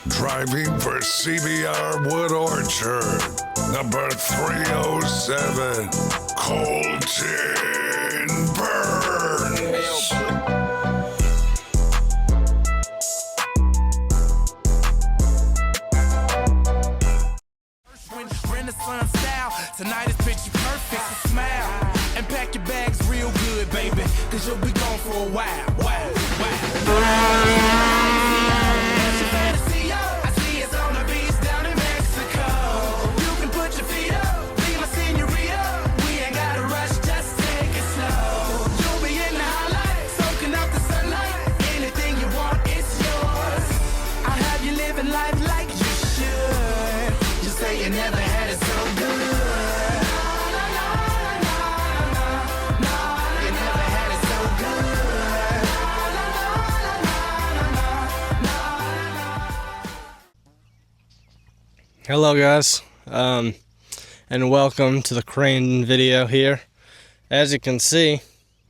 Driving for CBR Wood Orchard, number 307, Colton Burns. Renaissance style, tonight is picture perfect, so smile and pack your bags real good, baby, cause you'll be gone for a while. Hello guys, and welcome to the Crandon video here. As you can see,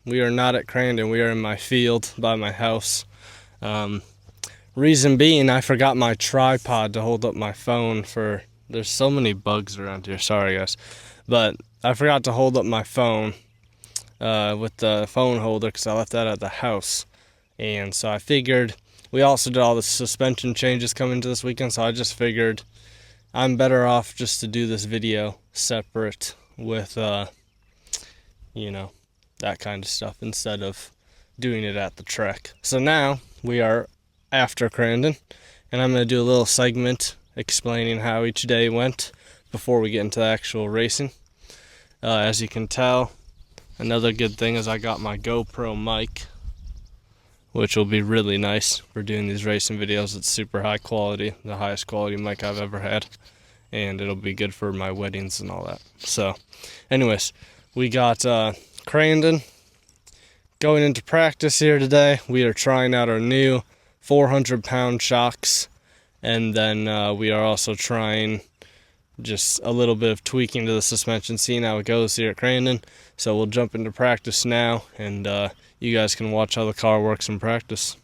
we are not at Crandon, we are in my field by my house. Reason being, I forgot my tripod to hold up my phone for, there's so many bugs around here, sorry guys. But I forgot to hold up my phone with the phone holder because I left that at the house. And so I figured, we also did all the suspension changes coming to this weekend, so I just figured I'm better off just to do this video separate with, you know, that kind of stuff instead of doing it at the track. So now we are after Crandon, and I'm going to do a little segment explaining how each day went before we get into the actual racing. As you can tell, another good thing is I got my GoPro mic, which will be really nice for doing these racing videos. It's super high quality, the highest quality mic I've ever had, and it'll be good for my weddings and all that. So anyways, we got Crandon going into practice here today. We are trying out our new 400-pound shocks, and then we are also trying just a little bit of tweaking to the suspension, seeing how it goes here at Crandon. So we'll jump into practice now, and you guys can watch how the car works in practice.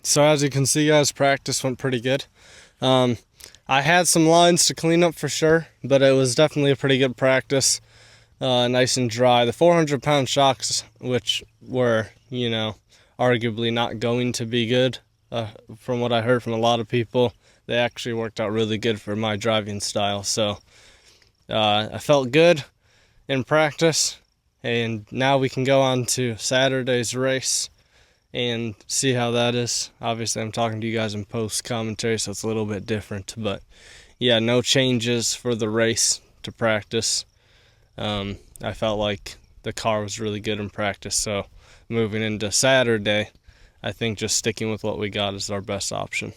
So as you can see guys, practice went pretty good. I had some lines to clean up for sure, but it was definitely a pretty good practice. Nice and dry. The 400-pound shocks, which were, you know, arguably not going to be good, from what I heard from a lot of people, they actually worked out really good for my driving style. So I felt good in practice, and now we can go on to Saturday's race and see how that is. Obviously, I'm talking to you guys in post commentary, so it's a little bit different. But yeah, no changes for the race to practice. I felt like the car was really good in practice, so moving into Saturday, I think just sticking with what we got is our best option.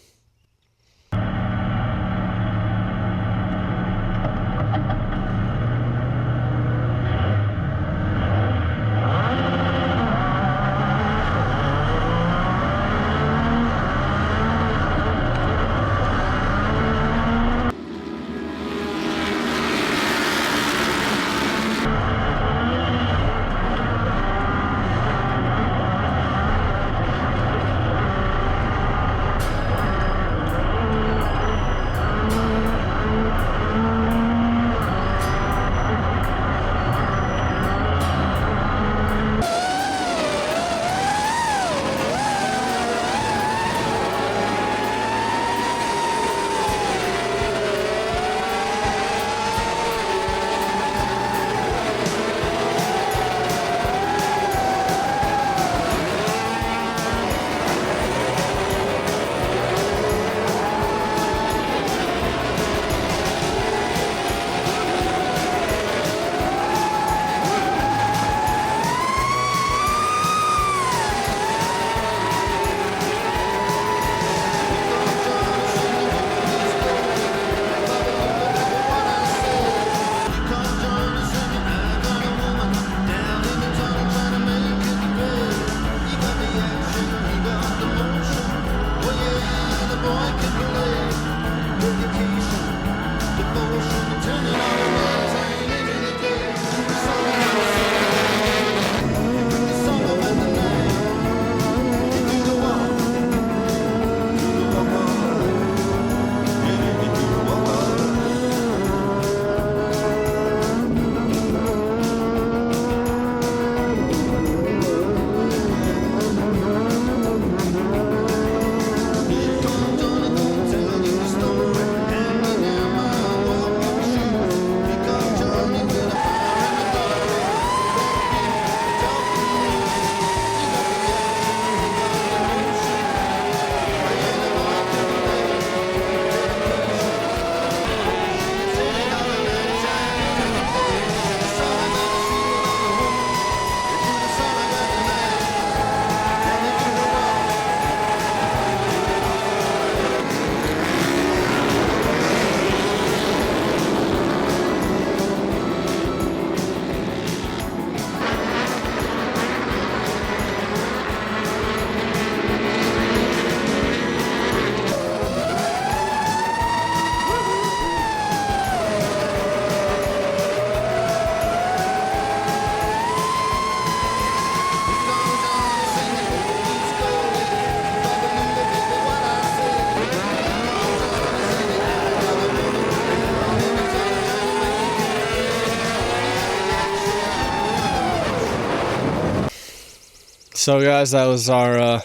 So guys, that was our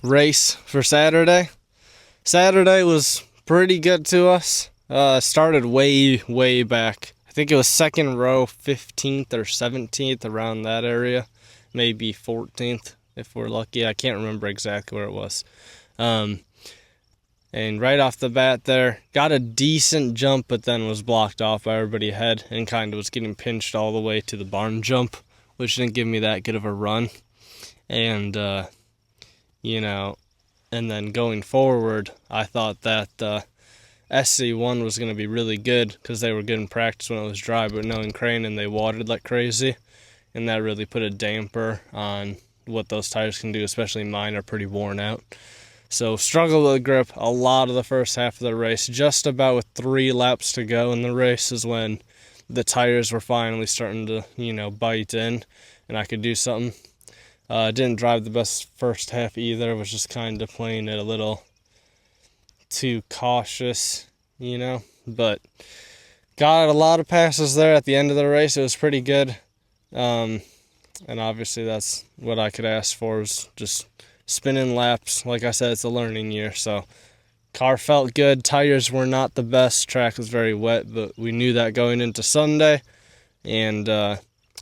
race for Saturday. Saturday was pretty good to us. Started way back. I think it was second row, 15th or 17th, around that area. Maybe 14th if we're lucky. I can't remember exactly where it was. And right off the bat there, got a decent jump, but then was blocked off by everybody ahead and kind of was getting pinched all the way to the barn jump, which didn't give me that good of a run. And, and then going forward, I thought that SC1 was going to be really good because they were good in practice when it was dry, but knowing Crandon, they watered like crazy, and that really put a damper on what those tires can do, especially mine are pretty worn out. So struggled with grip a lot of the first half of the race. Just about with 3 laps to go in the race is when the tires were finally starting to, bite in, and I could do something. Didn't drive the best first half either. Was just kind of playing it a little too cautious, But got a lot of passes there at the end of the race. It was pretty good. And obviously that's what I could ask for, was just spinning laps. Like I said, it's a learning year, so car felt good. Tires were not the best. Track was very wet, but we knew that going into Sunday. And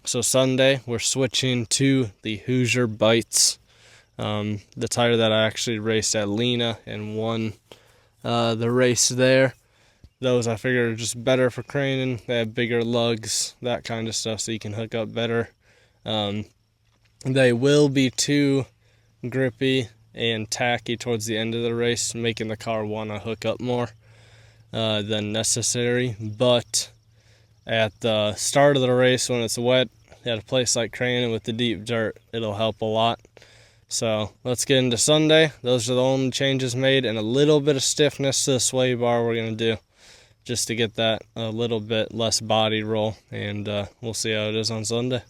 so Sunday, we're switching to the Hoosier Bites, the tire that I actually raced at Lena and won the race there. Those I figured are just better for Crandon. They have bigger lugs, that kind of stuff, so you can hook up better. They will be too grippy and tacky towards the end of the race, making the car want to hook up more than necessary. But at the start of the race, when it's wet, at a place like Crandon with the deep dirt, it'll help a lot. So let's get into Sunday. Those are the only changes made, and a little bit of stiffness to the sway bar we're going to do, just to get that a little bit less body roll, and we'll see how it is on Sunday.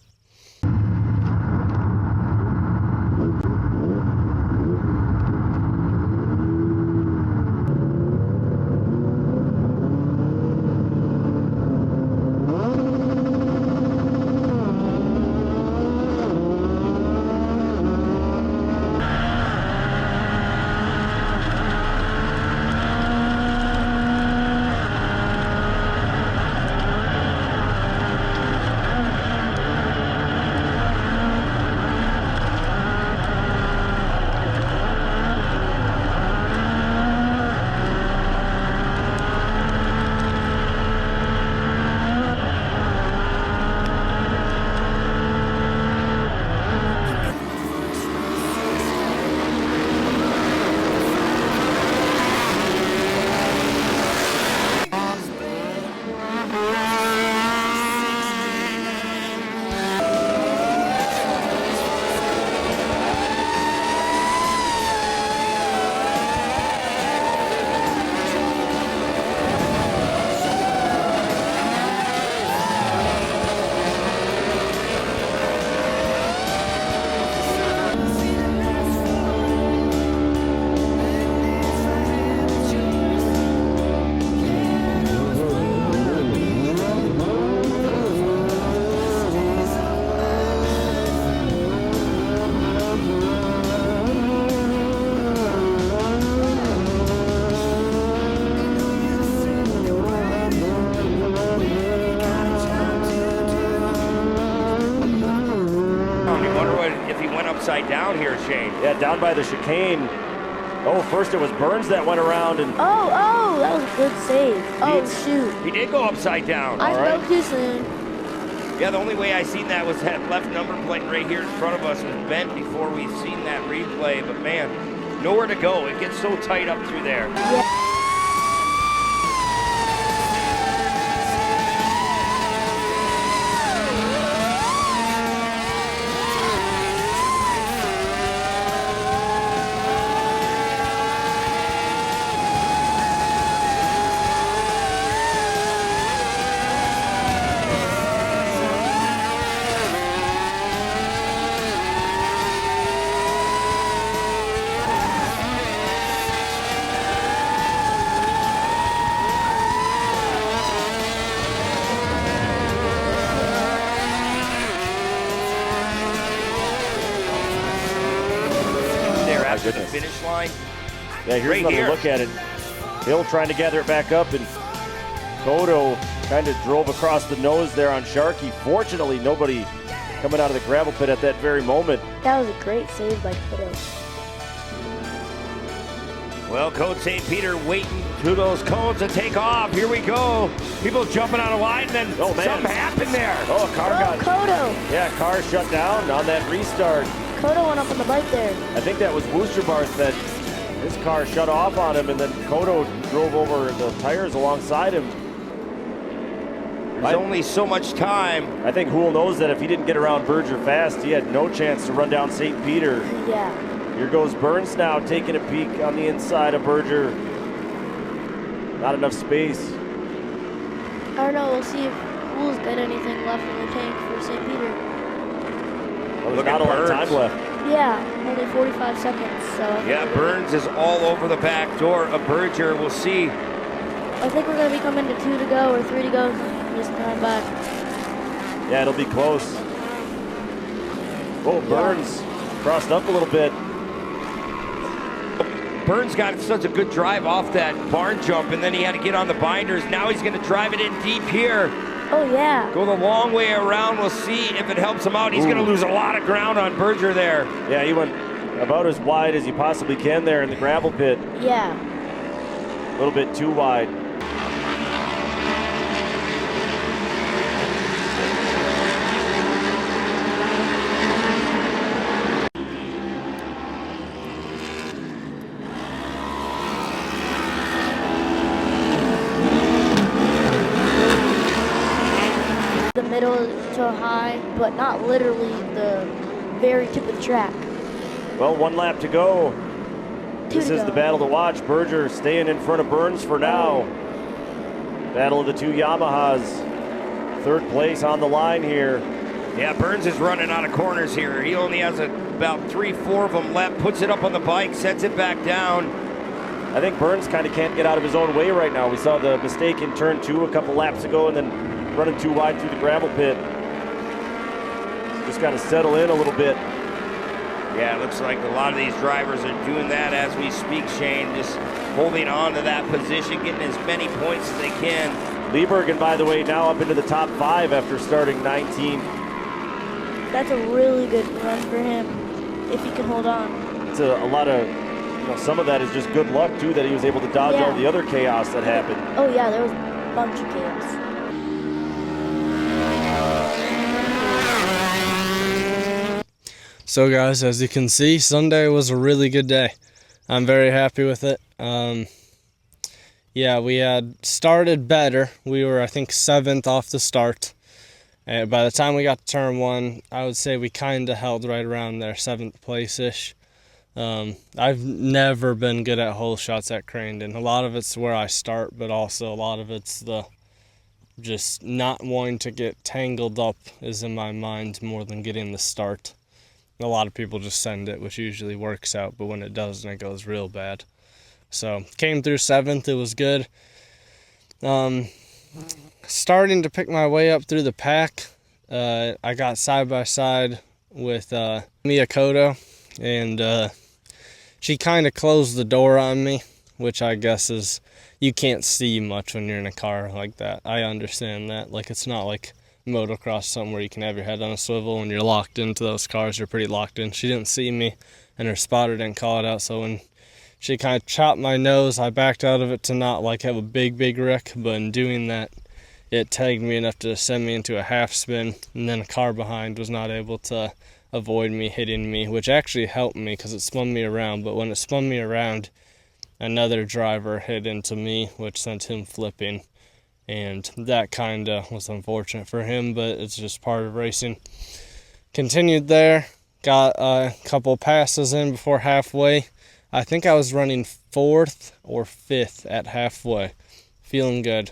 Upside down here, Shane. Yeah, down by the chicane. Oh, first it was Burns that went around and... Oh, that was a good save. Oh, shoot. He did go upside down. I spoke too soon. Yeah, the only way I seen that was that left number plate right here in front of us was bent before we seen that replay. But man, nowhere to go. It gets so tight up through there. Yeah. To the finish line. Yeah, here's right another here. look at it. Hill trying to gather it back up, and Kodo kind of drove across the nose there on Sharkey. Fortunately, nobody coming out of the gravel pit at that very moment. That was a great save by Kodo. Well, Code St. Peter waiting to those cones to take off. Here we go. People jumping out of line, and then something happened there. Oh, car got... Kodo. Yeah, car shut down on that restart. Kodo went up on the bike there. I think that was Booster Barth that his car shut off on him, and then Kodo drove over the tires alongside him. There's only so much time. I think Hool knows that if he didn't get around Berger fast, he had no chance to run down St. Peter. Yeah. Here goes Burns now, taking a peek on the inside of Berger. Not enough space. I don't know, we'll see if Hool's got anything left in the tank for St. Peter. Well, there's not a lot of time left. Yeah, only 45 seconds. So yeah, Burns is all over the back door of Berger. We'll see. I think we're going to be coming to 2 to go or 3 to go this time back. Yeah, it'll be close. Oh, Burns crossed up a little bit. Burns got such a good drive off that barn jump, and then he had to get on the binders. Now he's going to drive it in deep here. Oh, yeah. Go the long way around. We'll see if it helps him out. He's going to lose a lot of ground on Berger there. Yeah, he went about as wide as you possibly can there in the gravel pit. Yeah. A little bit too wide. The middle to high, but not literally the very tip of the track. Well, 1 lap to go. Two This to is go. the battle to watch. Berger staying in front of Burns for now. Battle of the 2 Yamahas. 3rd place on the line here. Yeah, Burns is running out of corners here. He only has about 3-4 of them left. Puts it up on the bike, sets it back down. I think Burns kind of can't get out of his own way right now. We saw the mistake in turn 2 a couple laps ago, and then running too wide through the gravel pit. Just got to settle in a little bit. Yeah, it looks like a lot of these drivers are doing that as we speak, Shane. Just holding on to that position, getting as many points as they can. Liebergen, by the way, now up into the top 5 after starting 19th. That's a really good run for him, if he can hold on. It's a lot of, some of that is just good luck, too, that he was able to dodge all the other chaos that happened. Oh, yeah, there was a bunch of chaos. So guys, as you can see, Sunday was a really good day. I'm very happy with it. Yeah, we had started better. We were, I think, 7th off the start. And by the time we got to turn 1, I would say we kind of held right around there, 7th place-ish. I've never been good at hole shots at Crandon. A lot of it's where I start, but also a lot of it's the just not wanting to get tangled up is in my mind more than getting the start. A lot of people just send it, which usually works out, but when it doesn't, it goes real bad. So, came through 7th, it was good. Starting to pick my way up through the pack. I got side by side with Miyakoto, and she kind of closed the door on me, which I guess is, you can't see much when you're in a car like that. I understand that. Like, it's not like motocross, something where you can have your head on a swivel. When you're locked into those cars, you're pretty locked in. She didn't see me, and her spotter didn't call it out, so when she kind of chopped my nose, I backed out of it to not like have a big wreck, but in doing that, it tagged me enough to send me into a half spin, and then a car behind was not able to avoid me hitting me, which actually helped me because it spun me around. But when it spun me around, another driver hit into me, which sent him flipping, and that kind of was unfortunate for him, but it's just part of racing. Continued there, got a couple passes in before halfway. I think I was running 4th or 5th at halfway, feeling good.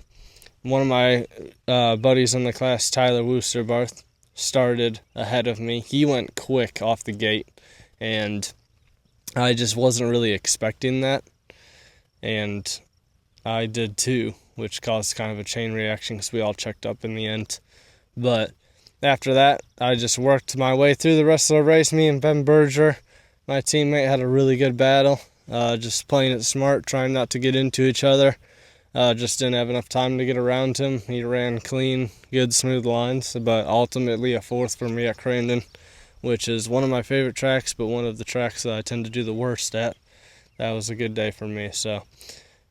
One of my buddies in the class, Tyler Woosterbarth, started ahead of me. He went quick off the gate, and I just wasn't really expecting that, and I did too, which caused kind of a chain reaction because we all checked up in the end. But after that, I just worked my way through the rest of the race. Me and Ben Berger, my teammate, had a really good battle, just playing it smart, trying not to get into each other. Just didn't have enough time to get around him. He ran clean, good, smooth lines, but ultimately a 4th for me at Crandon, which is one of my favorite tracks, but one of the tracks that I tend to do the worst at. That was a good day for me. So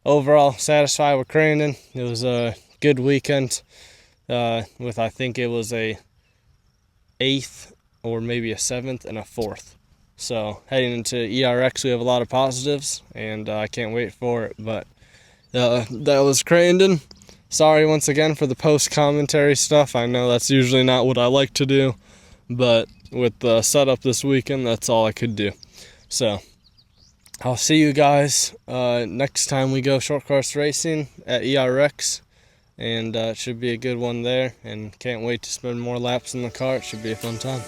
overall, satisfied with Crandon. It was a good weekend with, I think it was a 8th or maybe a 7th and a 4th. So heading into ERX, we have a lot of positives, and I can't wait for it. But that was Crandon. Sorry once again for the post-commentary stuff. I know that's usually not what I like to do, but with the setup this weekend, that's all I could do. So I'll see you guys next time we go short course racing at ERX, and it should be a good one there, and can't wait to spend more laps in the car. It should be a fun time.